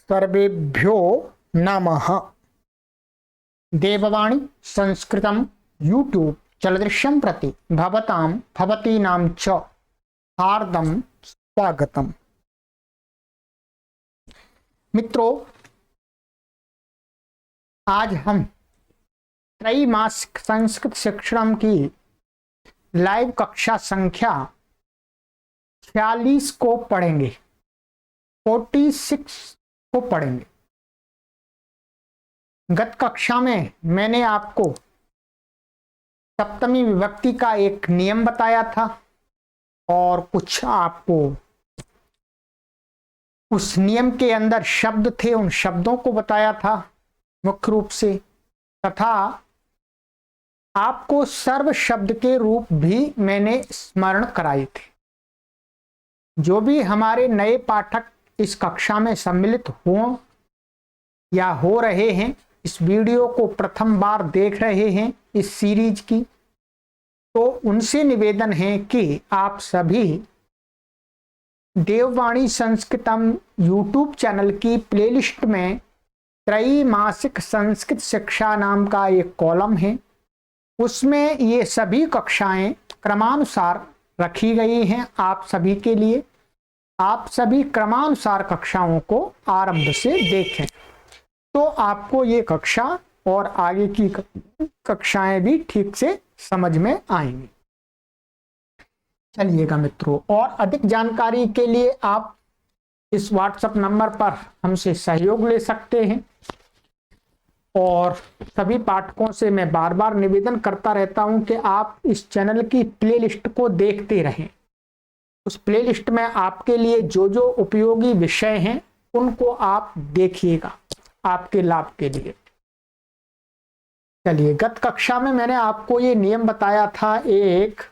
सर्वेभ्यो नमः। देववाणी संस्कृतम यूट्यूब चलदृश्यं प्रति भवतां भवतीनां च हार्दं स्वागतम। मित्रों, आज हम त्रैमासिक संस्कृत शिक्षण की लाइव कक्षा संख्या 46 को पढ़ेंगे, 46 को पढ़ेंगे। गत कक्षा में मैंने आपको सप्तमी विभक्ति का एक नियम बताया था और कुछ आपको उस नियम के अंदर शब्द थे, उन शब्दों को बताया था मुख्य रूप से, तथा आपको सर्व शब्द के रूप भी मैंने स्मरण कराए थे। जो भी हमारे नए पाठक इस कक्षा में सम्मिलित हो या हो रहे हैं, इस वीडियो को प्रथम बार देख रहे हैं इस सीरीज की, तो उनसे निवेदन है कि आप सभी देववाणी संस्कृतम यूट्यूब चैनल की प्लेलिस्ट में त्रैमासिक संस्कृत शिक्षा नाम का एक कॉलम है, उसमें ये सभी कक्षाएं क्रमानुसार रखी गई हैं आप सभी के लिए। आप सभी क्रमानुसार कक्षाओं को आरंभ से देखें तो आपको ये कक्षा और आगे की कक्षाएं भी ठीक से समझ में आएंगी। चलिएगा मित्रों, और अधिक जानकारी के लिए आप इस व्हाट्सएप नंबर पर हमसे सहयोग ले सकते हैं। और सभी पाठकों से मैं बार बार निवेदन करता रहता हूं कि आप इस चैनल की प्लेलिस्ट को देखते रहें। उस प्लेलिस्ट में आपके लिए जो जो उपयोगी विषय हैं उनको आप देखिएगा आपके लाभ के लिए। चलिए, गत कक्षा में मैंने आपको ये नियम बताया था, एक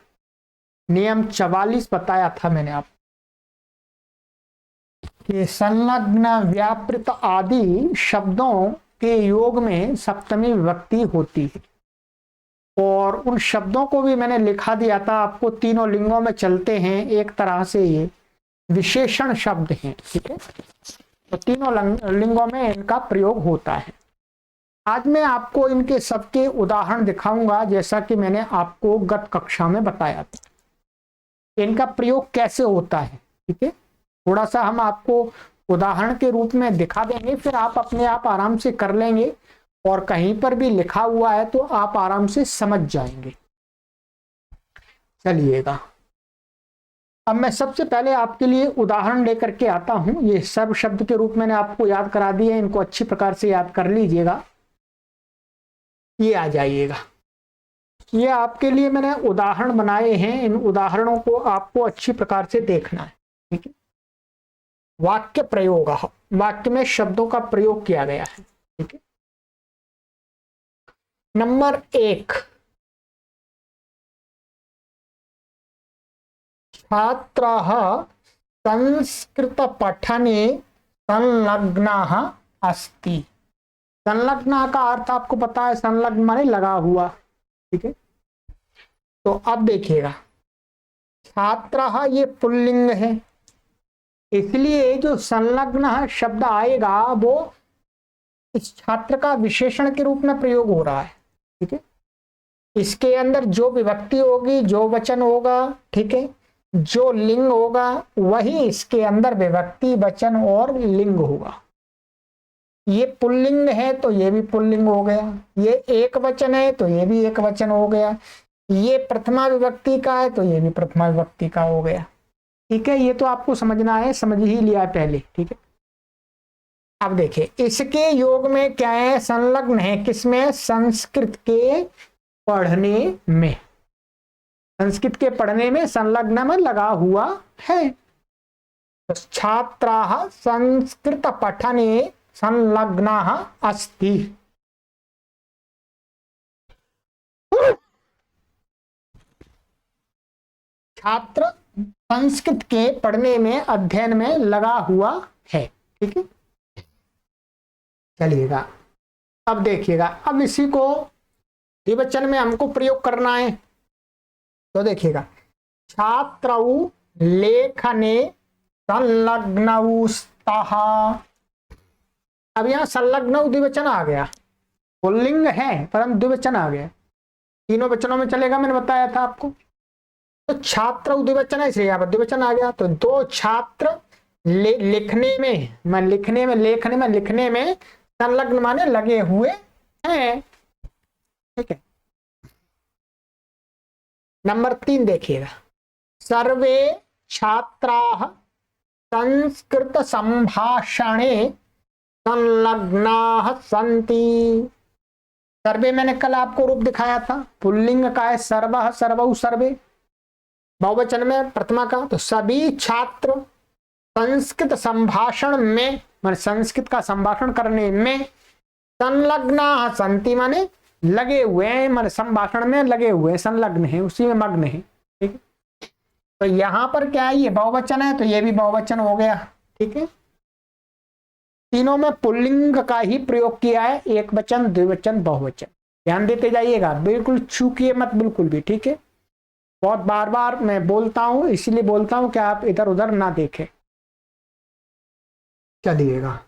नियम 44 बताया था मैंने आपको कि संलग्न, व्यापृत आदि शब्दों के योग में सप्तमी विभक्ति होती है। और उन शब्दों को भी मैंने लिखा दिया था आपको, तीनों लिंगों में चलते हैं, एक तरह से ये विशेषण शब्द हैं, ठीक है। तो तीनों लिंगों में इनका प्रयोग होता है। आज मैं आपको इनके सबके उदाहरण दिखाऊंगा, जैसा कि मैंने आपको गत कक्षा में बताया था इनका प्रयोग कैसे होता है, ठीक है। थोड़ा सा हम आपको उदाहरण के रूप में दिखा देंगे, फिर आप अपने आप आराम से कर लेंगे और कहीं पर भी लिखा हुआ है तो आप आराम से समझ जाएंगे। चलिएगा, अब मैं सबसे पहले आपके लिए उदाहरण लेकर के आता हूं। ये सर्व शब्द के रूप मैंने आपको याद करा दिए, इनको अच्छी प्रकार से याद कर लीजिएगा। ये आ जाइएगा, ये आपके लिए मैंने उदाहरण बनाए हैं, इन उदाहरणों को आपको अच्छी प्रकार से देखना है, ठीक है। वाक्य प्रयोग, वाक्य में शब्दों का प्रयोग किया गया है, ठीक है। नंबर 1, छात्राः संस्कृत पठने संलग्नाः अस्ति। संलग्न का अर्थ आपको पता है, संलग्न माने लगा हुआ, ठीक है। तो अब देखिएगा, छात्राः ये पुल्लिंग है, इसलिए जो संलग्न शब्द आएगा वो इस छात्र का विशेषण के रूप में प्रयोग हो रहा है, ठीक है। इसके अंदर जो विभक्ति होगी, जो वचन होगा, ठीक है, जो लिंग होगा, वही इसके अंदर विभक्ति, वचन और लिंग होगा। ये पुल्लिंग है तो ये भी पुल्लिंग हो गया, ये एक वचन है तो ये भी एक वचन हो गया, ये प्रथमा विभक्ति का है तो ये भी प्रथमा विभक्ति का हो गया, ठीक है। ये तो आपको समझना है, समझ ही लिया पहले, ठीक है। अब देखिए, इसके योग में क्या है, संलग्न है, किसमें, संस्कृत के पढ़ने में। संस्कृत के पढ़ने में संलग्न में लगा हुआ है। तो छात्राः संस्कृत पठने संलग्नाः अस्ति। छात्र संस्कृत के पढ़ने में, अध्ययन में लगा हुआ है, ठीक है। चलिएगा, अब देखिएगा, अब इसी को द्विवचन में हमको प्रयोग करना है। तो देखिएगा, छात्रौ लेखने संलग्नौ स्तः। अब यहाँ संलग्न द्विवचन आ गया, पुल्लिंग है परंतु द्विवचन आ गया, तीनों वचनों में चलेगा, मैंने बताया था आपको। तो छात्र द्विवचन है इसलिए यहाँ पर द्विवचन आ गया। तो दो छात्र लिखने में संलग्न माने लगे हुए हैं। ठीक है, नंबर 3 देखिएगा, सर्वे छात्राः संस्कृत संभाषणे संलग्नाः सन्ति। सर्वे मैंने कल आपको रूप दिखाया था, पुल्लिंग का है सर्वः, सर्वौ सर्वे, बहुवचन में प्रथमा का। तो सभी छात्र संस्कृत संभाषण में माने संस्कृत का संभाषण करने में संलग्नाः सन्ति माने लगे हुए हैं, माने संभाषण में लगे हुए, संलग्न है, उसी में मग्न है। ठीक है, तो यहां पर क्या है, ये बहुवचन है तो ये भी बहुवचन हो गया। ठीक है, तीनों में पुल्लिंग का ही प्रयोग किया है, एक वचन, द्विवचन, बहुवचन। ध्यान देते जाइएगा, बिल्कुल चूकिए मत बिल्कुल भी। ठीक है, बहुत बार बार मैं बोलता हूं, इसीलिए बोलता हूं कि आप इधर उधर ना देखें। चलिएगा,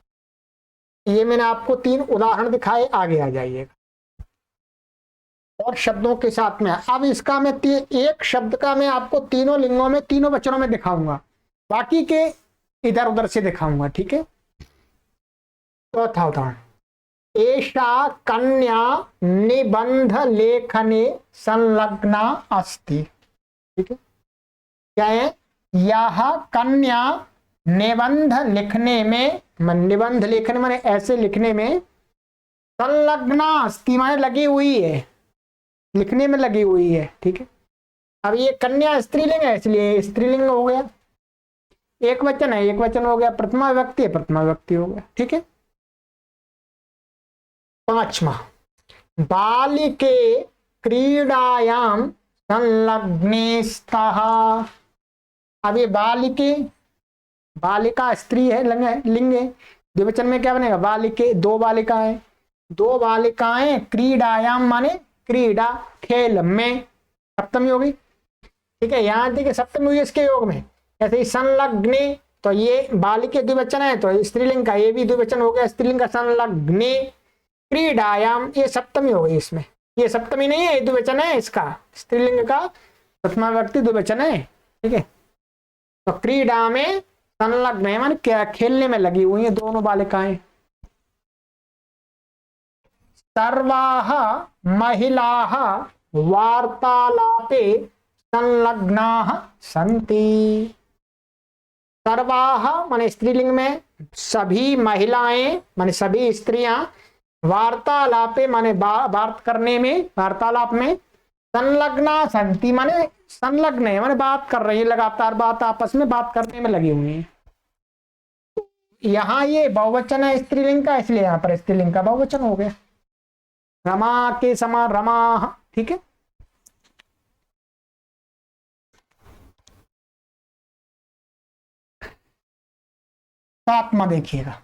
ये मैंने आपको 3 उदाहरण दिखाए, आगे आ जाइएगा और शब्दों के साथ में। अब इसका मैं एक शब्द का मैं आपको तीनों लिंगों में, तीनों वचनों में दिखाऊंगा, बाकी के इधर उधर से दिखाऊंगा। ठीक है, चौथा उदाहरण, एषा कन्या निबंध लेखने संलग्ना अस्ति। ठीक है, क्या है, यह कन्या निबंध लिखने में, निबंध लेखन माने ऐसे लिखने में, संलग्ना अस्ति माने लगी हुई है, लिखने में लगी हुई है। ठीक है, अब ये कन्या स्त्रीलिंग है इसलिए स्त्रीलिंग हो गया, एक वचन है एक वचन हो गया, प्रथमा विभक्ति है प्रथमा विभक्ति हो गया। ठीक है, पांचवा, बालिके क्रीडायाम संलग्ने स्तः। अब ये बालिके, बालिका स्त्री है, लिंग है, द्विवचन में क्या बनेगा, बालिके, दो बालिकाएं, दो बालिकाएं क्रीडायाम माने क्रीडा, खेल में, सप्तमी होगी। ठीक है, यहां देखिए सप्तमी हुई इसके योग में। ऐसे ही संलग्ने, तो ये बालिके द्विवचन है तो स्त्रीलिंग का ये भी द्विवचन हो गया, स्त्रीलिंग का संलग्ने, क्रीडायाम ये सप्तमी हो गई इसमें, ये सप्तमी नहीं है, द्विवचन है इसका, स्त्रीलिंग का प्रथमा विभक्ति द्विवचन है। ठीक है, तो क्रीडा में संलग्न है माने क्या, खेलने में लगी हुई है दोनों बालिकाएं। सर्वाः महिलाः वार्तालापे संलग्नाः सन्ति। सर्वाः माने स्त्रीलिंग में, सभी महिलाएं माने सभी स्त्रियां, वार्तालापे माने बात करने में, वार्तालाप में, संलग्ना सन्ति माने संलग्न है माने बात कर रही है, लगातार बात, आपस में बात करने में लगी हुई है। यहाँ ये बहुवचन है स्त्रीलिंग का, इसलिए यहाँ पर स्त्रीलिंग का बहुवचन हो गया, रमा के समान रमा। ठीक है, सातवां देखिएगा,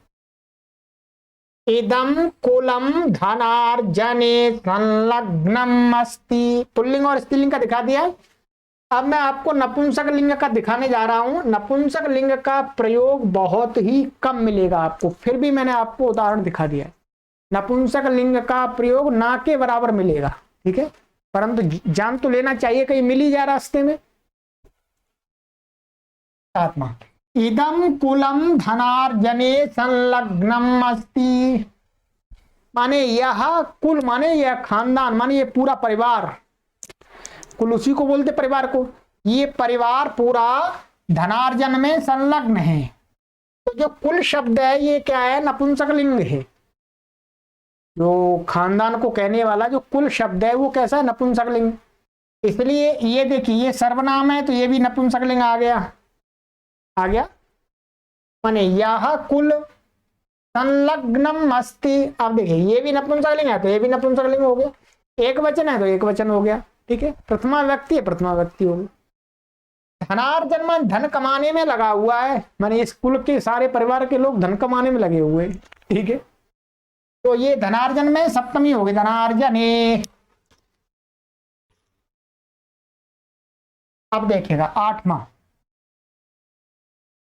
इदम कुलम धनार्जने संलग्नम अस्ति। पुल्लिंग और स्त्रीलिंग का दिखा दिया। अब मैं आपको नपुंसक लिंग का दिखाने जा रहा हूं। नपुंसक लिंग का प्रयोग बहुत ही कम मिलेगा आपको, फिर भी मैंने आपको उदाहरण दिखा दिया है। नपुंसक लिंग का प्रयोग ना के बराबर मिलेगा। ठीक है, परंतु जान तो लेना चाहिए, कहीं मिल ही जाए रास्ते में। आत्मा, इदम कुलम धनार्जने संलग्नम अस्ति माने यह कुल माने यह खानदान माने ये पूरा परिवार, कुल उसी को बोलते परिवार को, ये परिवार पूरा धनार्जन में संलग्न है। तो जो कुल शब्द है ये क्या है, नपुंसक लिंग है। जो खानदान को कहने वाला जो कुल शब्द है वो कैसा है, नपुंसक लिंग। इसलिए ये देखिए, ये सर्वनाम है तो ये भी नपुंसक लिंग आ गया, आ गया माने यह कुल संलग्नम अस्ति। अब देखिए ये भी नपुंसक लिंग है तो ये भी नपुंसक लिंग हो गया, एक वचन है तो एक वचन हो गया। ठीक है, प्रथमा व्यक्ति है प्रथमा व्यक्ति हो गई। धनार्जन मन धन कमाने में लगा हुआ है, माने इस कुल के सारे परिवार के लोग धन कमाने में लगे हुए हैं। ठीक है, तो ये धनार्जन में सप्तमी हो गई, धनार्जने। अब देखिएगा आठवां,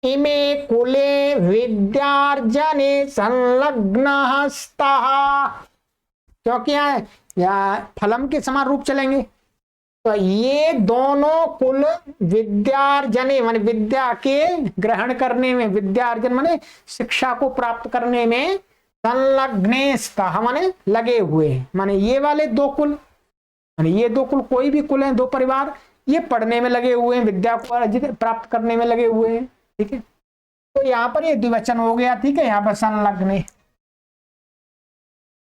इमे कुले विद्यार्जने संलग्नः स्तः। क्योंकि यहाँ फलम के समान रूप चलेंगे, तो ये दोनों कुल विद्यार्जने माने विद्या के ग्रहण करने में, विद्यार्जन माने शिक्षा को प्राप्त करने में, संलग्ने स्तः माने लगे हुए, माने ये वाले दो कुल, माने ये दो कुल कोई भी कुल हैं, दो परिवार, ये पढ़ने में लगे हुए हैं, विद्या को प्राप्त करने में लगे हुए हैं। ठीक है, तो यहाँ पर ये द्विवचन हो गया। ठीक है, यहाँ पर संलग्ने।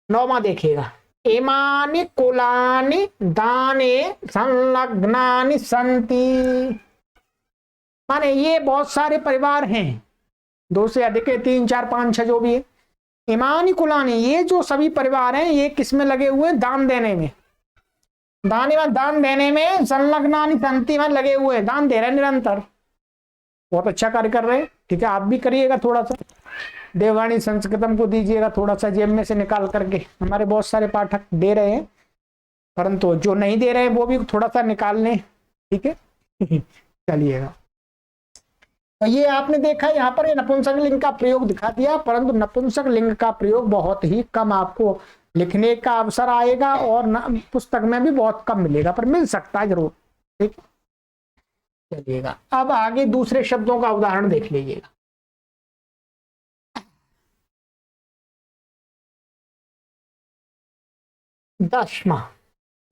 9वां देखिएगा, इमानि कुलानि दाने संलग्नानि संति। माने ये बहुत सारे परिवार हैं, 2 से अधिक है, 3 4 5 6 जो भी है। इमानि कुलानि, ये जो सभी परिवार हैं ये किसमें लगे हुए हैं? दान देने में। दान देने में संलग्नानि संति में लगे हुए हैं, दान दे रहे निरंतर, बहुत अच्छा कार्य कर रहे हैं। ठीक है, आप भी करिएगा, थोड़ा सा देववाणी संस्कृतम को दीजिएगा थोड़ा सा जेब में से निकाल करके। हमारे बहुत सारे पाठक दे रहे हैं, परंतु जो नहीं दे रहे हैं वो भी थोड़ा सा निकाल लें। ठीक है चलिएगा, तो ये आपने देखा यहाँ पर नपुंसक लिंग का प्रयोग दिखा दिया, परंतु नपुंसक लिंग का प्रयोग बहुत ही कम आपको लिखने का अवसर आएगा और पुस्तक में भी बहुत कम मिलेगा, पर मिल सकता है जरूर। ठीक, चलिएगा अब आगे दूसरे शब्दों का उदाहरण देख लीजिएगा। दशमा,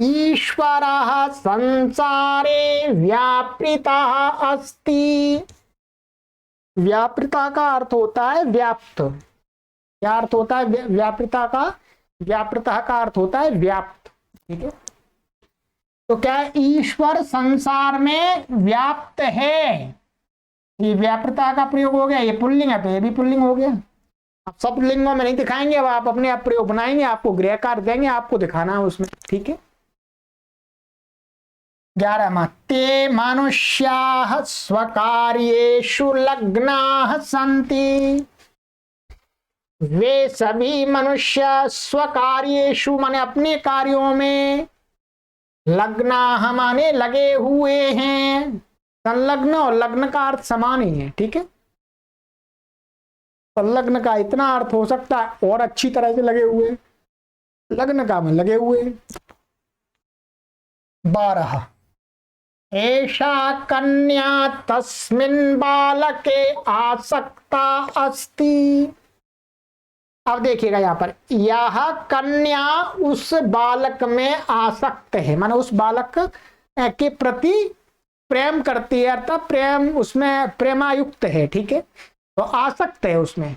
ईश्वरः संसारे व्यापृतः अस्ति। व्यापृता का अर्थ होता है व्याप्त। क्या अर्थ होता है व्यापृता का? व्यापृता का अर्थ होता है व्याप्त। ठीक है, तो क्या ईश्वर संसार में व्याप्त है? ये व्यापृता का प्रयोग हो गया, ये पुल्लिंग है तो ये भी पुल्लिंग हो गया। अब सब लिंगों में नहीं दिखाएंगे, अब आप अपने आप प्रयोग बनाएंगे, आपको गृह कार्य देंगे, आपको दिखाना है उसमें। ठीक है, 11वां, ते मनुष्याः स्वकार्येषु लग्नाः सन्ति। वे सभी मनुष्य स्वकार्येषु माने अपने कार्यों में, लग्नाः माने लगे हुए हैं। संलग्न और लग्न का अर्थ समान ही है। ठीक है, संलग्न का इतना अर्थ हो सकता है और अच्छी तरह से लगे हुए, लग्न का में लगे हुए। 12, एषा कन्या तस्मिन् बालके आसक्ता अस्ति। अब देखिएगा यहाँ पर, यह कन्या उस बालक में आसक्त है, माने उस बालक के प्रति प्रेम करती है, अर्थात प्रेम उसमें प्रेमायुक्त है। ठीक है, तो आसक्त है उसमें,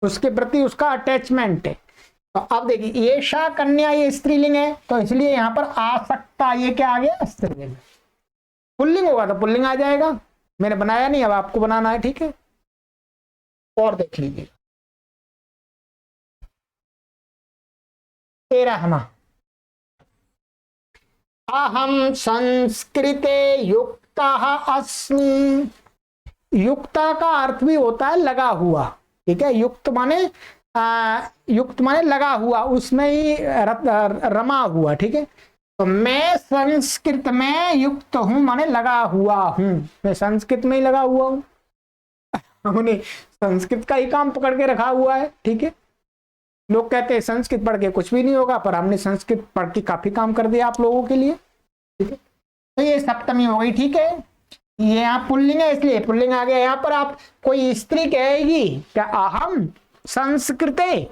उसके प्रति उसका अटैचमेंट है। तो अब देखिए, ये शा कन्या ये स्त्रीलिंग है, तो इसलिए यहाँ पर आसक्ता ये क्या आ गया? स्त्रीलिंग। पुल्लिंग होगा तो पुल्लिंग आ जाएगा, मैंने बनाया नहीं, अब आपको बनाना है। ठीक है, और देख लीजिए 13वां, अहम संस्कृते युक्तः अस्मि। युक्ता का अर्थ भी होता है लगा हुआ। ठीक है, युक्त माने लगा हुआ, उसमें ही रमा हुआ। ठीक है, तो मैं संस्कृत में युक्त हूं माने लगा हुआ हूं, मैं संस्कृत में ही लगा हुआ हूं। हमने संस्कृत का ही काम पकड़ के रखा हुआ है। ठीक है, लोग कहते हैं संस्कृत पढ़ के कुछ भी नहीं होगा, पर हमने संस्कृत पढ़ के काफी काम कर दिया आप लोगों के लिए। ठीक है, तो ये सप्तमी हो गई। ठीक है, ये यहाँ पुल्लिंग है इसलिए पुल्लिंग आ गया। यहाँ पर आप कोई स्त्री कहेगी क्या अहम संस्कृते,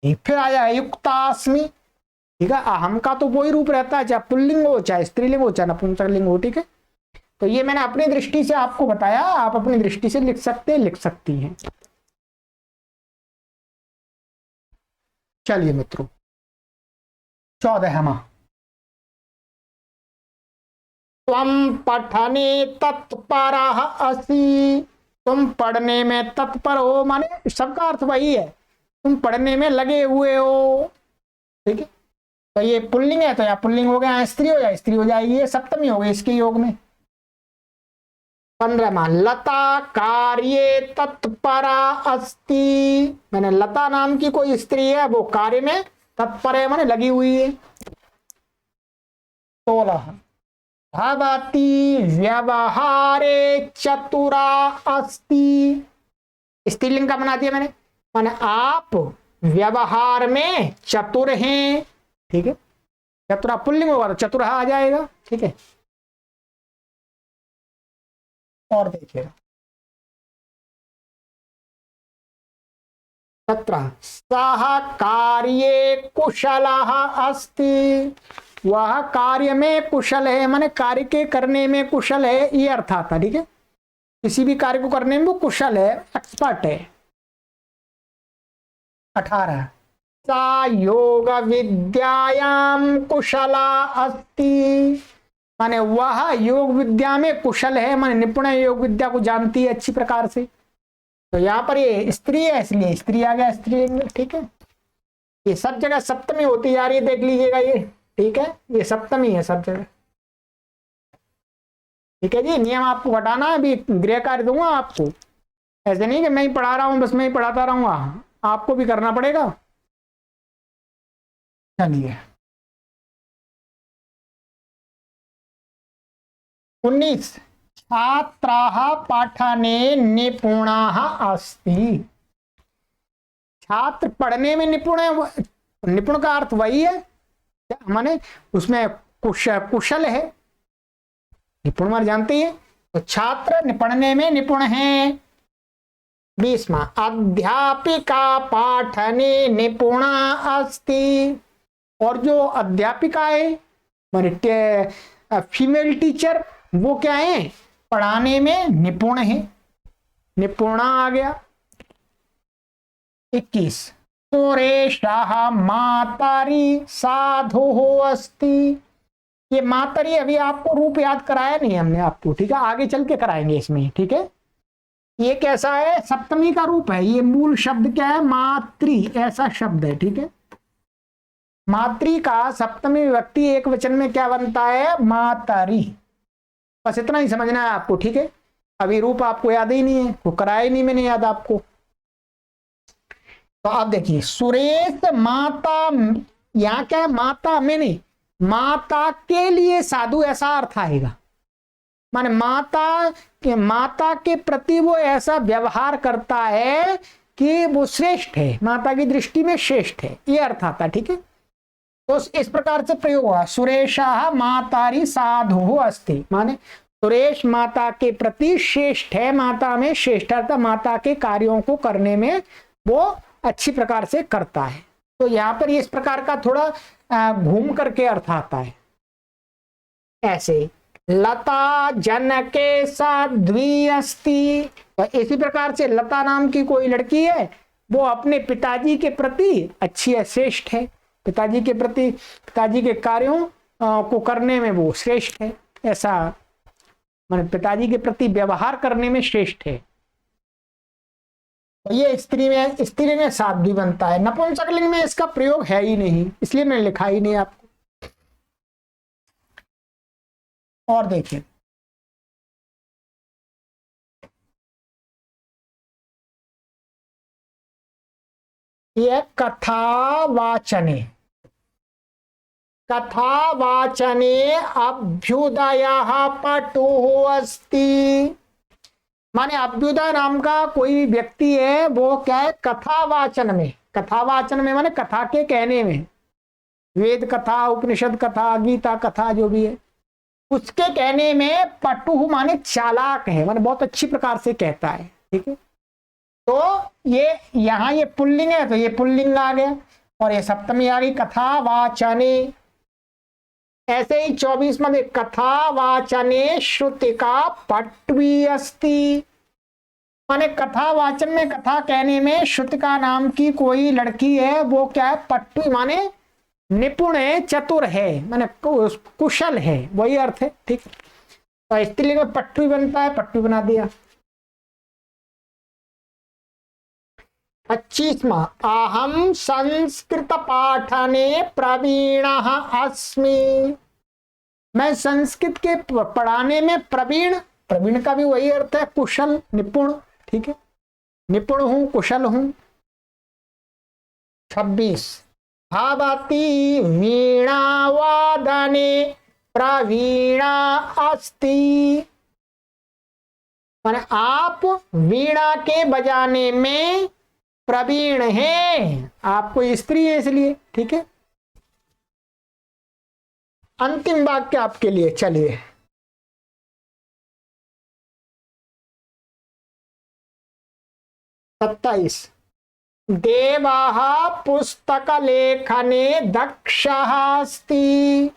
फिर आ जाए युक्तास्मि। ठीक है, अहम का तो वही रूप रहता है, चाहे पुल्लिंग हो चाहे स्त्रीलिंग हो चाहे नपुंसकलिंग हो। ठीक है, तो ये मैंने अपनी दृष्टि से आपको बताया, आप अपनी दृष्टि से लिख सकते हैं, लिख सकती हैं। चलिए मित्रों, 14वां, त्वं पठने तत्परः असि। तुम पढ़ने में तत्पर हो, माने सबका अर्थ वही है, तुम पढ़ने में लगे हुए हो। ठीक है, तो ये पुल्लिंग है तो यहाँ पुल्लिंग हो गया, स्त्री हो जाए स्त्री हो जाएगी, ये सप्तमी हो गई इसके योग में। 15वां, लता कार्ये तत्परा अस्ति। मैंने लता नाम की कोई स्त्री है, वो कार्य में तत्पर है माने लगी हुई है। 16, भवती व्यवहारे चतुरा अस्ति। स्त्रीलिंग का बना दिया मैंने, माने आप व्यवहार में चतुर हैं। ठीक है, चतुरा पुल्लिंग होगा तो चतुरा आ जाएगा। ठीक है, और देखिएगा तत्र सह कार्ये कुशलः अस्ति। वह कार्य में कुशल है, माने कार्य के करने में कुशल है, ये अर्थ आता। ठीक है, किसी भी कार्य को करने में वो कुशल है, एक्सपर्ट है। 18 सा योग विद्यायाम कुशला अस्ति। माने वह योग विद्या में कुशल है, माने निपुण योग विद्या को जानती है अच्छी प्रकार से। तो यहाँ पर ये स्त्री है इसलिए स्त्री आ गया स्त्रीलिंग। ठीक है, ये सब जगह सप्तमी होती जा रही है, देख लीजिएगा ये। ठीक है, ये सप्तमी है सब जगह। ठीक है जी, नियम आपको घटाना है, अभी गृह कार्य दूंगा आपको। ऐसे नहीं कि मैं ही पढ़ा रहा हूं बस मैं ही पढ़ाता रहूंगा, आपको भी करना पड़ेगा। चलिए 19 छात्राः पाठने निपुणाः अस्ति। छात्र पढ़ने में निपुण है। निपुण का अर्थ वही है, माने उसमें कुशल है। निपुण माने जानते हैं, तो छात्र पढ़ने में निपुण है। 20वां अध्यापिका पाठने निपुणा अस्ति। और जो अध्यापिका है माने फीमेल टीचर, वो क्या है, पढ़ाने में निपुण है। निपुणा आ गया। 21 सुरेशः मातरि साधु अस्ति। ये मातरि अभी आपको रूप याद कराया नहीं हमने आपको। ठीक है, आगे चल के कराएंगे इसमें। ठीक है, ये कैसा है, सप्तमी का रूप है। ये मूल शब्द क्या है, मातृ, ऐसा शब्द है। ठीक है, मातृ का सप्तमी विभक्ति एक वचन में क्या बनता है, मातरि। बस इतना ही समझना है आपको। ठीक है, अभी रूप आपको याद ही नहीं है, वो कराया ही नहीं मैंने याद आपको। तो आप देखिए सुरेश माता, यहाँ क्या है, माता में नहीं, माता के लिए साधु, ऐसा अर्थ आएगा। माने माता के प्रति वो ऐसा व्यवहार करता है कि वो श्रेष्ठ है, माता की दृष्टि में श्रेष्ठ है, ये अर्थ आता है। ठीक है, तो इस प्रकार से प्रयोग हुआ सुरेशः मातारि साधु अस्ति। माने सुरेश माता के प्रति श्रेष्ठ है, माता में श्रेष्ठता, माता के कार्यों को करने में वो अच्छी प्रकार से करता है। तो यहाँ पर इस प्रकार का थोड़ा घूम करके अर्थ आता है। ऐसे लता जनके साध्वी अस्ति। तो इसी प्रकार से लता नाम की कोई लड़की है, वो अपने पिताजी के प्रति अच्छी है, श्रेष्ठ है। पिताजी के प्रति, पिताजी के कार्यों को करने में वो श्रेष्ठ है, ऐसा माने पिताजी के प्रति व्यवहार करने में श्रेष्ठ है। तो ये स्त्री में साध्वी बनता है। नपुंसकलिंग में इसका प्रयोग है ही नहीं, इसलिए मैंने लिखा ही नहीं आपको। और देखिए ये कथावाचने, कथावाचने अभ्युदयः पटुः अस्ति। माने अभ्युदय नाम का कोई व्यक्ति है, वो क्या है, कथावाचन में, कथावाचन में माने कथा के कहने में, वेद कथा, उपनिषद कथा, गीता कथा जो भी है, उसके कहने में पटुः माने चालाक है, माने बहुत अच्छी प्रकार से कहता है। ठीक है, तो ये यहाँ ये पुल्लिंग है, तो ये पुल्लिंग आ गया, और ये सप्तमी आ गई कथावाचने। ऐसे ही 24 में कथावाचने श्रुतिका पट्वी अस्ति। माने कथावाचन में, कथा कहने में श्रुतिका नाम की कोई लड़की है, वो क्या है, पट्वी माने निपुण है, चतुर है, माने कुशल है, वही अर्थ है। ठीक, तो स्त्रीलिंग में पट्वी बनता है, पट्वी बना दिया। 25 अहम संस्कृत पाठने प्रवीणः अस्मि। मैं संस्कृत के पढ़ाने में प्रवीण, प्रवीण का भी वही अर्थ है, कुशल, निपुण। ठीक है, निपुण हूं, कुशल हूं। 26 भवती वीणा वादने प्रवीणा अस्ति, माने आप वीणा के बजाने में प्रवीण हैं, आपको स्त्री है इसलिए। ठीक है, अंतिम वाक्य आपके लिए, चलिए। 27, देवः पुस्तकलेखने दक्षः अस्ति।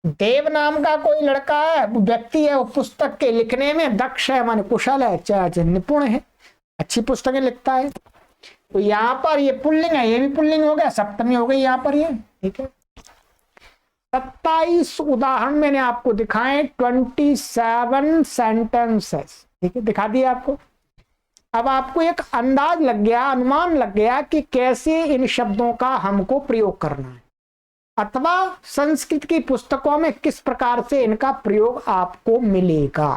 देव नाम का कोई लड़का है, व्यक्ति है, वो पुस्तक के लिखने में दक्ष है, माने कुशल है, निपुण है, अच्छी पुस्तकें लिखता है। तो यहाँ पर ये पुल्लिंग है, ये भी पुल्लिंग हो गया, सप्तमी हो गई यहाँ पर ये। ठीक है, 27 उदाहरण मैंने आपको दिखाए, 27 सेंटेंसेस। ठीक है, दिखा दिया आपको। अब आपको एक अंदाज लग गया, अनुमान लग गया कि कैसे इन शब्दों का हमको प्रयोग करना है, अथवा संस्कृत की पुस्तकों में किस प्रकार से इनका प्रयोग आपको मिलेगा।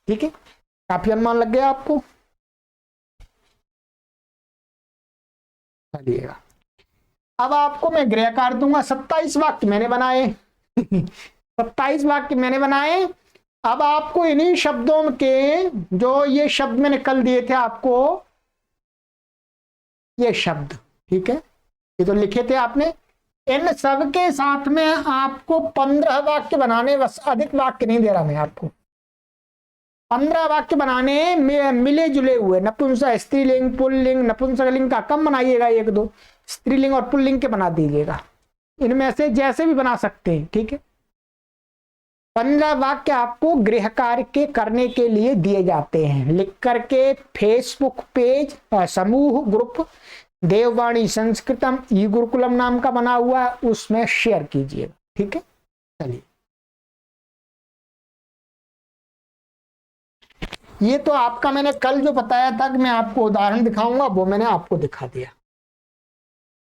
ठीक है, काफी अनुमान लग गया आपको। चलिएगा, अब आपको मैं गृह कार्य दूंगा। 27 वाक्य मैंने बनाए 27 वाक्य मैंने बनाए। अब आपको इन्हीं शब्दों के, जो ये शब्द मैंने कल दिए थे आपको, ये शब्द, ठीक है, ये तो लिखे थे आपने, इन सब के साथ में आपको 15 वाक्य बनाने, बस अधिक वाक्य नहीं दे रहा मैं आपको। 15 वाक्य बनाने में मिले जुले हुए, नपुंसक, स्त्रीलिंग, पुल्लिंग, नपुंसकलिंग का कम बनाइएगा, 1-2 स्त्रीलिंग और पुल्लिंग के बना दीजिएगा, इनमें से जैसे भी बना सकते हैं। ठीक है, 15 वाक्य आपको गृह कार्य के करने के लिए दिए जाते हैं, लिख करके फेसबुक पेज, समूह ग्रुप देववाणी संस्कृतम ई गुरुकुलम नाम का बना हुआ है, उसमें शेयर कीजिएगा। ठीक है, चलिए, ये तो आपका मैंने कल जो बताया था कि मैं आपको उदाहरण दिखाऊंगा, वो मैंने आपको दिखा दिया।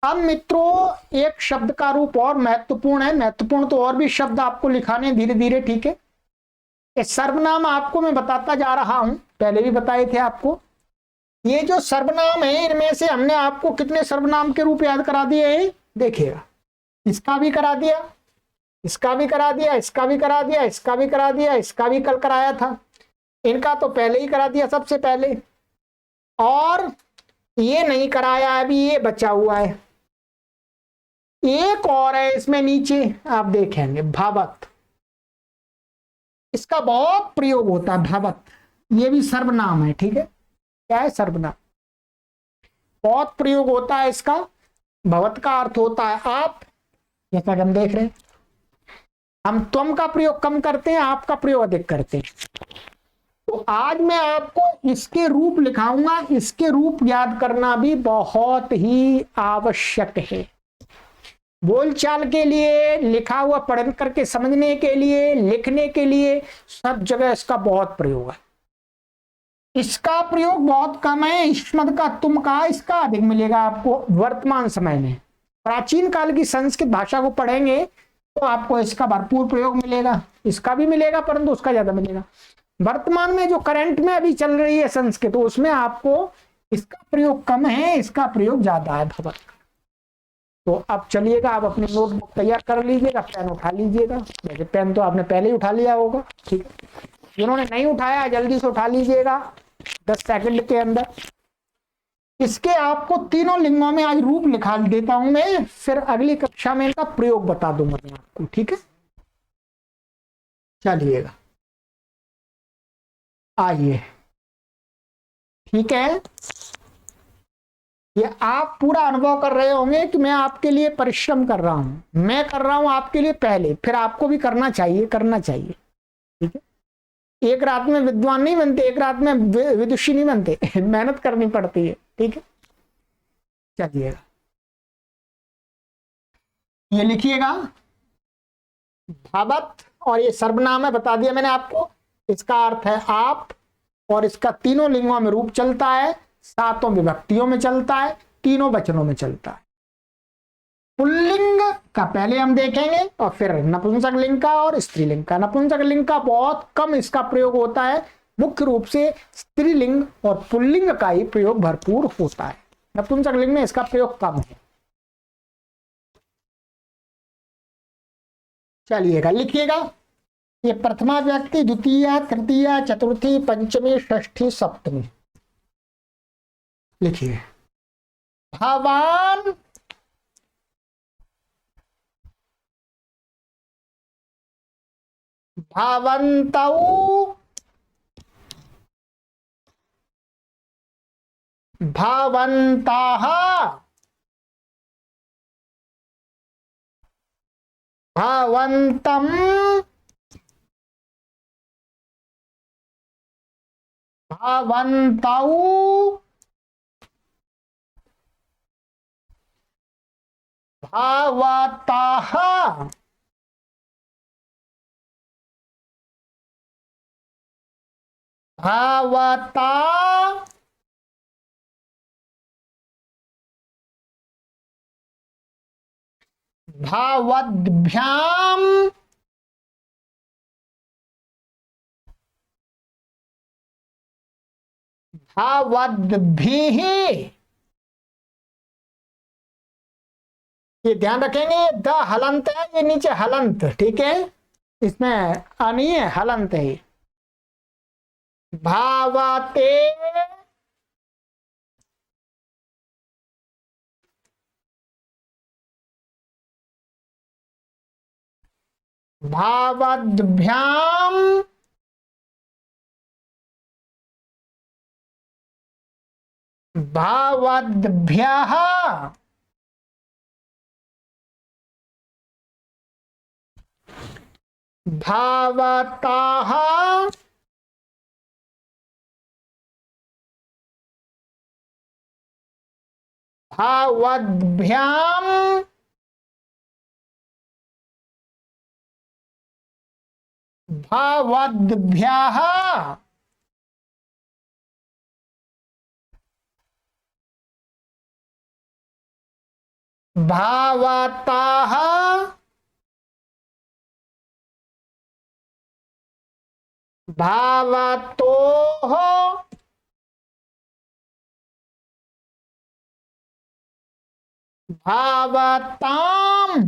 अब मित्रों, एक शब्द का रूप और महत्वपूर्ण है, महत्वपूर्ण तो और भी शब्द आपको लिखाने धीरे धीरे। ठीक है, ये सर्वनाम आपको मैं बताता जा रहा हूं, पहले भी बताए थे आपको। ये जो सर्वनाम है, इनमें से हमने आपको कितने सर्वनाम के रूप याद करा दिए हैं, देखिएगा, इसका भी करा दिया, इसका भी करा दिया, इसका भी करा दिया, इसका भी करा दिया, इसका भी कल कराया था, इनका तो पहले ही करा दिया सबसे पहले, और ये नहीं कराया, अभी ये बचा हुआ है। एक और है इसमें नीचे, आप देखेंगे, भावत, इसका बहुत प्रयोग होता है, भावत, ये भी सर्वनाम है। ठीक है, क्या है, सर्वनाम, बहुत प्रयोग होता है इसका। भवत का अर्थ होता है आप, जैसा कि हम देख रहे हैं, हम तुम का प्रयोग कम करते हैं, आप का प्रयोग अधिक करते हैं। तो आज मैं आपको इसके रूप लिखाऊंगा, इसके रूप याद करना भी बहुत ही आवश्यक है, बोलचाल के लिए, लिखा हुआ पढ़ करके समझने के लिए, लिखने के लिए, सब जगह इसका बहुत प्रयोग है। इसका प्रयोग बहुत कम है, इस्मद का, तुम का, इसका अधिक मिलेगा आपको वर्तमान समय में। प्राचीन काल की संस्कृत भाषा को पढ़ेंगे तो आपको इसका भरपूर प्रयोग मिलेगा, इसका भी मिलेगा, परंतु उसका ज्यादा मिलेगा। वर्तमान में जो करंट में अभी चल रही है संस्कृत, उसमें आपको इसका प्रयोग कम है, इसका प्रयोग ज्यादा है, भवत। तो अब चलिएगा, आप अपनी नोटबुक तैयार कर लीजिएगा, पेन उठा लीजिएगा, वैसे पेन तो आपने पहले ही उठा लिया होगा। ठीक है, जिन्होंने नहीं उठाया जल्दी से उठा लीजिएगा, 10 सेकंड के अंदर। इसके आपको तीनों लिंगों में आज रूप लिखा देता हूं मैं, फिर अगली कक्षा में इनका प्रयोग बता दूंगा मैं आपको। ठीक है, चलिएगा, आइए। ठीक है, ये आप पूरा अनुभव कर रहे होंगे कि मैं आपके लिए परिश्रम कर रहा हूं, मैं कर रहा हूं आपके लिए पहले, फिर आपको भी करना चाहिए, करना चाहिए। ठीक है, एक रात में विद्वान नहीं बनते, एक रात में विदुषी नहीं बनते, मेहनत करनी पड़ती है। ठीक है, चलिएगा, ये लिखिएगा, भावत, और ये सर्वनाम है, बता दिया मैंने आपको, इसका अर्थ है आप, और इसका तीनों लिंगों में रूप चलता है, 7 विभक्तियों में चलता है, 3 वचनों में चलता है। पुल्लिंग का पहले हम देखेंगे और फिर नपुंसक लिंग का और स्त्रीलिंग का। नपुंसक लिंग का बहुत कम इसका प्रयोग होता है, मुख्य रूप से स्त्रीलिंग और पुल्लिंग का ही प्रयोग भरपूर होता है, नपुंसक लिंग में इसका प्रयोग कम है। चलिएगा, लिखिएगा। ये प्रथमा व्यक्ति, द्वितीया, तृतीया, चतुर्थी, पंचमी, षष्ठी, सप्तमी। लिखिए। भवान भवन्तौ भवन्तः भवन्तं भवन्तौ भवतः भवता भवद्भ्याम भवद्भिः। ये ध्यान रखेंगे, द हलंत है, ये नीचे हलंत, ठीक है, इसमें आ नहीं है, हलंत है। भावते भावद्भ्याम भवद्भ्यः भवतः भवद्भ्याम भवद्भ्यः भवतः भवतोः भवताम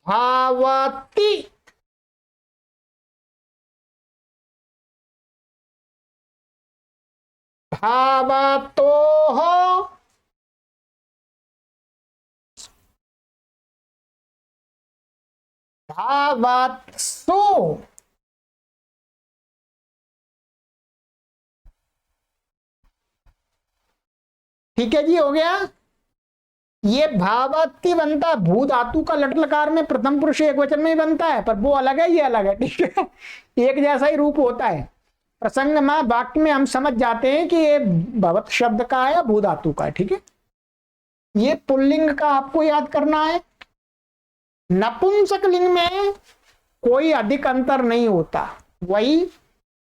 भवति भवतोः भवत्सु ठीक है जी, हो गया। ये भावती बनता है, भू धातु का लट लकार में प्रथम पुरुष एक वचन में ही बनता है, पर वो अलग है, ये अलग है, ठीक है, एक जैसा ही रूप होता है। प्रसंग में वाक्य में हम समझ जाते हैं कि ये भवत शब्द का है या भू धातु का है, ठीक है। ये पुल्लिंग का आपको याद करना है। नपुंसक लिंग में कोई अधिक अंतर नहीं होता, वही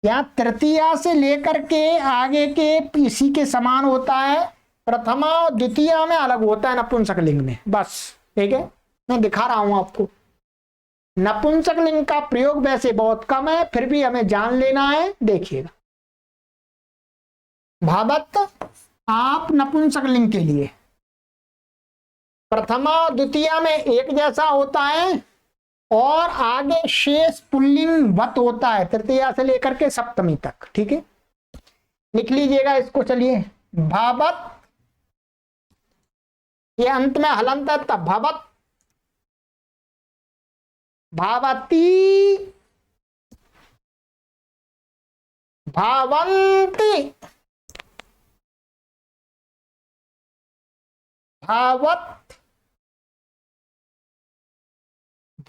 यहाँ तृतीया से लेकर के आगे के इसी के समान होता है। प्रथमा और द्वितीया में अलग होता है नपुंसक लिंग में, बस, ठीक है, मैं दिखा रहा हूं आपको। नपुंसक लिंग का प्रयोग वैसे बहुत कम है, फिर भी हमें जान लेना है, देखिएगा। भावत आप नपुंसक लिंग के लिए प्रथमा और द्वितीया में एक जैसा होता है, और आगे शेष पुल्लिंग वत होता है तृतीया से लेकर के सप्तमी तक, ठीक है, लिख लीजिएगा इसको। चलिए, भावत, ये अंत में हलंत है, तब भवत, भावती, भावंती, भावत,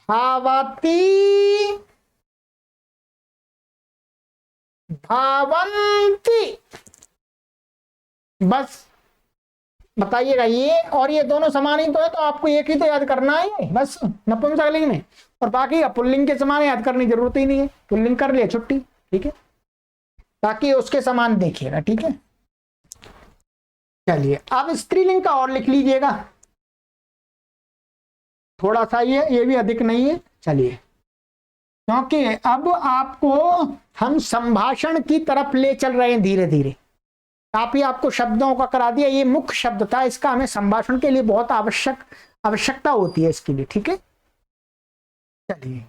भावती, भावंती। बस बताइएगा, ये और ये दोनों समान ही तो है, तो आपको एक ही तो याद करना है बस नपुंसकलिंग में, और बाकी पुल्लिंग के समान याद करने की जरूरत ही नहीं है। पुल्लिंग कर लिए, छुट्टी, ठीक है, ताकि उसके समान देखिएगा, ठीक है। चलिए, अब स्त्रीलिंग का और लिख लीजिएगा, थोड़ा सा ये भी अधिक नहीं है। चलिए, क्योंकि अब आपको हम संभाषण की तरफ ले चल रहे हैं धीरे धीरे, काफी आपको शब्दों का करा दिया, ये मुख्य शब्द था, इसका हमें संभाषण के लिए बहुत आवश्यकता होती है इसके लिए, ठीक है। चलिए,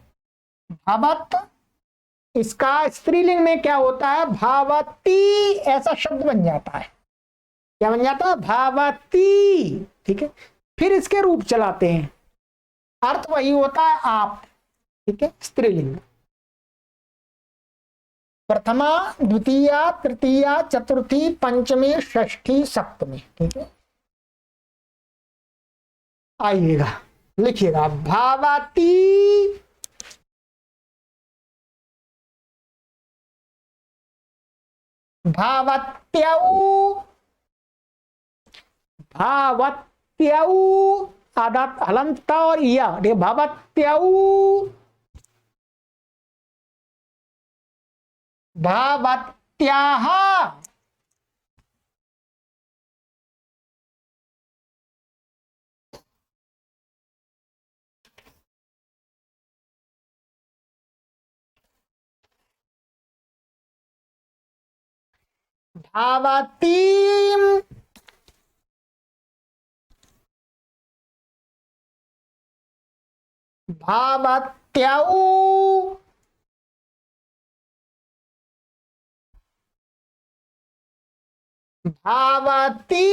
भावत, इसका स्त्रीलिंग में क्या होता है, भावती ऐसा शब्द बन जाता है। क्या बन जाता है, भावती, ठीक है। फिर इसके रूप चलाते हैं, अर्थ वही होता है आप, ठीक है, स्त्रीलिंग। प्रथमा, द्वितीया, तृतीया, चतुर्थी, पंचमी, षष्ठी, सप्तमी, ठीक है। आइएगा, लिखिएगा, भावती, भावत्यौ, भावत्यौ, आधा हलंत और या, भावत्यौ, भावत्याः, भावतीम, भावत्यौ, भावती,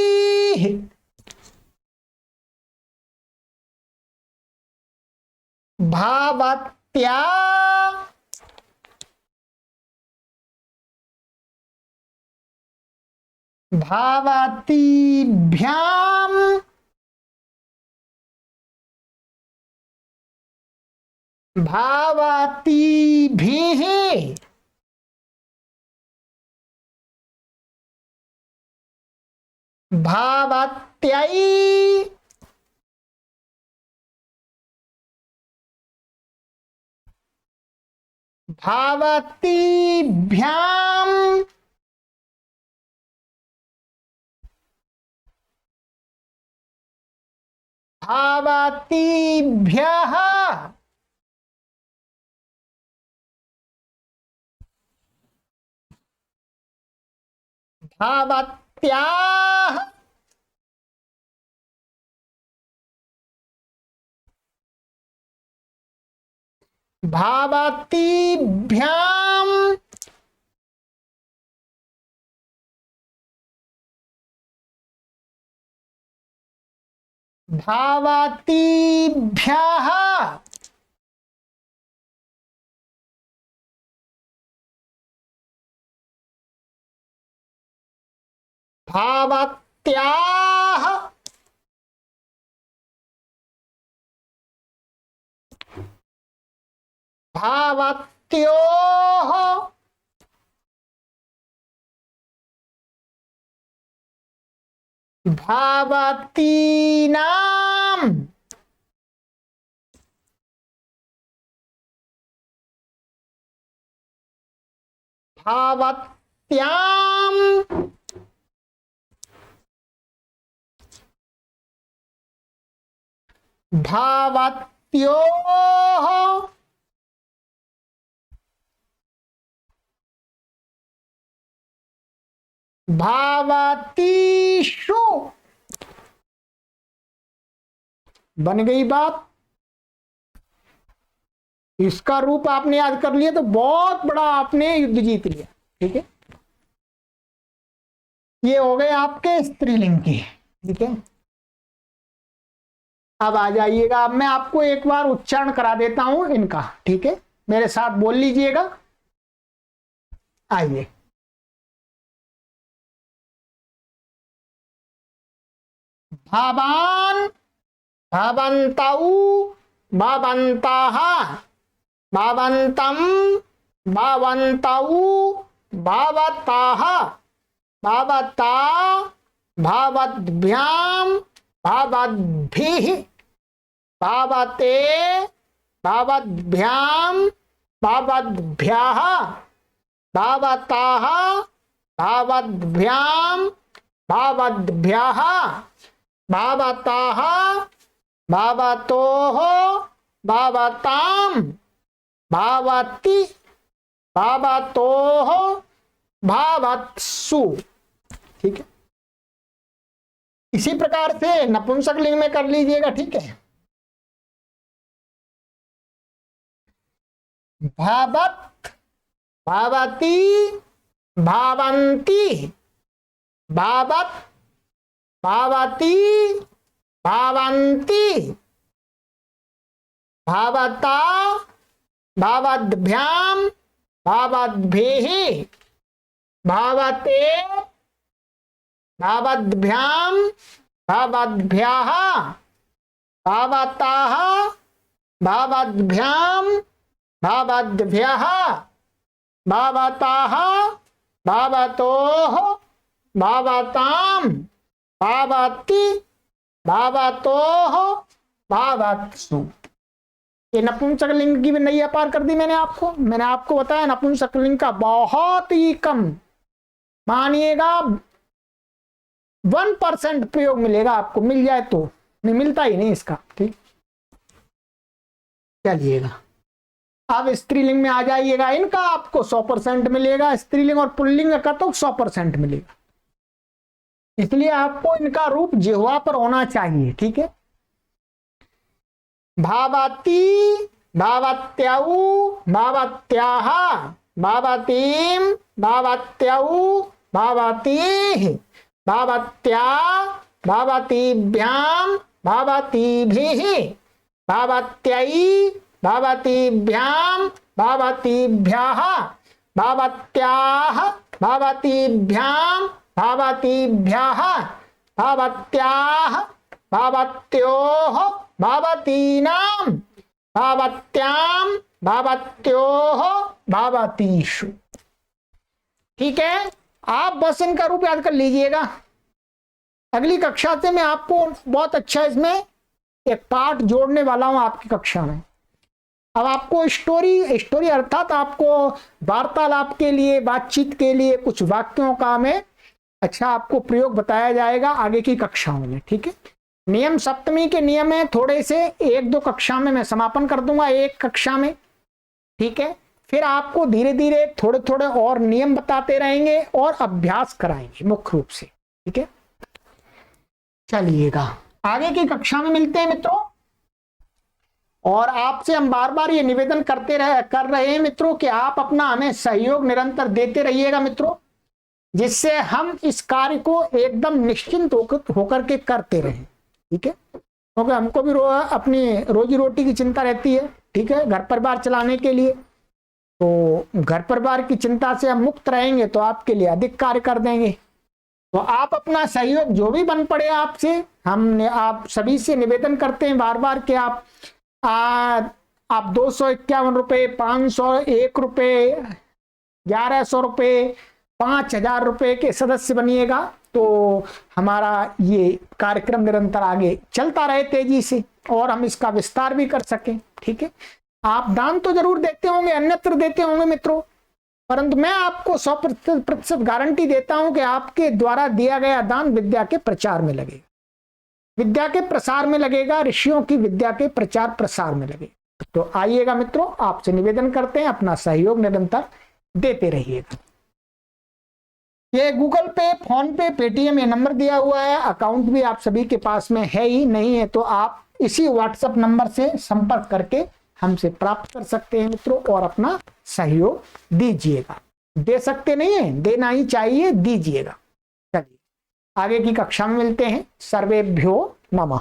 भावत्या, भावतीभ्याम, भावतीभिः, भावत्यै, भावतीभ्याम, भावतीभ्यः, भावत्याः, भावतीभ्याम, भावतीभ्यः, भावत्याः, भावत्योः, भावतीनां, भावत्यां, भावत्योः, भावतीषु। बन गई बात। इसका रूप आपने याद कर लिया तो बहुत बड़ा आपने युद्ध जीत लिया, ठीक है। ये हो गए आपके स्त्रीलिंग की, ठीक है। अब आ जाइएगा, अब मैं आपको एक बार उच्चारण करा देता हूं इनका, ठीक है, मेरे साथ बोल लीजिएगा। आइए, भावान, भावन्तौ, भावन्ताः, भावन्तं, भावन्तौ, भावताः, भावता, भावद्भ्याम, भावद्भिः, भावते, भावद्भ्याम, भावद्भ्यः, भावताः, भावद्भ्याम, भावद्भ्यः, भावताः, भावतोः, भावतां, भावति, भावतोः, भावत्सु। ठीक है। इसी प्रकार से नपुंसक लिंग में कर लीजिएगा, ठीक है। भावत, भावती, भावंती, भावत, भावती, भावंती, भावता, भावद्भ्याम, भावद्भिः, भावते, भावद्भ्याम, भावद्भ्याः, भावताः, भावद्भ्याम, भावद्भ्यः, भावताः, भावतोः, भावताम्, भावति, भावतोः, भावत्सु। ये नपुंसक लिंग की भी नैया पार कर दी मैंने आपको बताया नपुंसक लिंग का बहुत ही कम, मानिएगा 1% प्रयोग मिलेगा आपको, मिल जाए तो, नहीं मिलता ही नहीं इसका, ठीक। चलिएगा अब स्त्रीलिंग में आ जाइएगा। इनका आपको 100% मिलेगा, स्त्रीलिंग और पुल्लिंग का तो 100% मिलेगा, इसलिए आपको इनका रूप जिह्वा पर होना चाहिए, ठीक है। भावती, भावत्यौ, भावत्याः, भावतीं, भावत्यौ, भावतीः, भावत्या, भावतीभ्यां, भावतीभिः, भावत्यै, भावतीभ्यां, भावतीभ्यः, भावत्याः, भावतीभ्यां, भावतीभ्यः, भावत्याः, भावत्योः, भावतीनां, भावत्यां, भावत्योः, भावतीषु। ठीक है, आप बस इनका रूप याद कर लीजिएगा। अगली कक्षा से मैं आपको बहुत अच्छा इसमें एक पार्ट जोड़ने वाला हूं आपकी कक्षा में। अब आपको स्टोरी अर्थात आपको वार्तालाप के लिए, बातचीत के लिए कुछ वाक्यों का में अच्छा आपको प्रयोग बताया जाएगा आगे की कक्षाओं में। ठीक है, नियम सप्तमी के नियम है थोड़े से, 1-2 कक्षा में मैं समापन कर दूंगा, एक कक्षा में। ठीक है, फिर आपको धीरे धीरे थोड़े थोड़े और नियम बताते रहेंगे और अभ्यास कराएंगे मुख्य रूप से। ठीक है, चलिएगा आगे की कक्षा में मिलते हैं मित्रों। और आपसे हम बार बार ये निवेदन कर रहे हैं मित्रों कि आप अपना हमें सहयोग निरंतर देते रहिएगा मित्रों, जिससे हम इस कार्य को एकदम निश्चिंत होकर के करते रहें। ठीक है, क्योंकि हमको भी अपनी रोजी रोटी की चिंता रहती है। ठीक है, घर परिवार चलाने के लिए, तो घर परिवार की चिंता से हम मुक्त रहेंगे तो आपके लिए अधिक कार्य कर देंगे। तो आप अपना सहयोग जो भी बन पड़े आपसे, हमने आप सभी से निवेदन करते हैं बार बार कि आप 251 रुपये, 501 रुपये, 1100 रुपये, 5000 रुपये के सदस्य बनिएगा, तो हमारा ये कार्यक्रम निरंतर आगे चलता रहे तेजी से और हम इसका विस्तार भी कर सकें। ठीक है, आप दान तो जरूर देते होंगे, अन्यत्र देते होंगे मित्रों, परंतु मैं आपको 100% गारंटी देता हूं कि आपके द्वारा दिया गया दान विद्या के प्रचार में लगेगा, विद्या के प्रसार में लगेगा, ऋषियों की विद्या के प्रचार प्रसार में लगेगा। तो आइएगा मित्रों, आपसे निवेदन करते हैं अपना सहयोग निरंतर देते रहिएगा। ये गूगल पे, फोन पे, पेटीएम ये नंबर दिया हुआ है, अकाउंट भी आप सभी के पास में है ही, नहीं है तो आप इसी व्हाट्सएप नंबर से संपर्क करके हमसे प्राप्त कर सकते हैं मित्रों और अपना सहयोग दीजिएगा। दे सकते नहीं है, देना ही चाहिए, दीजिएगा। चलिए आगे की कक्षा में मिलते हैं। सर्वेभ्यो नमः।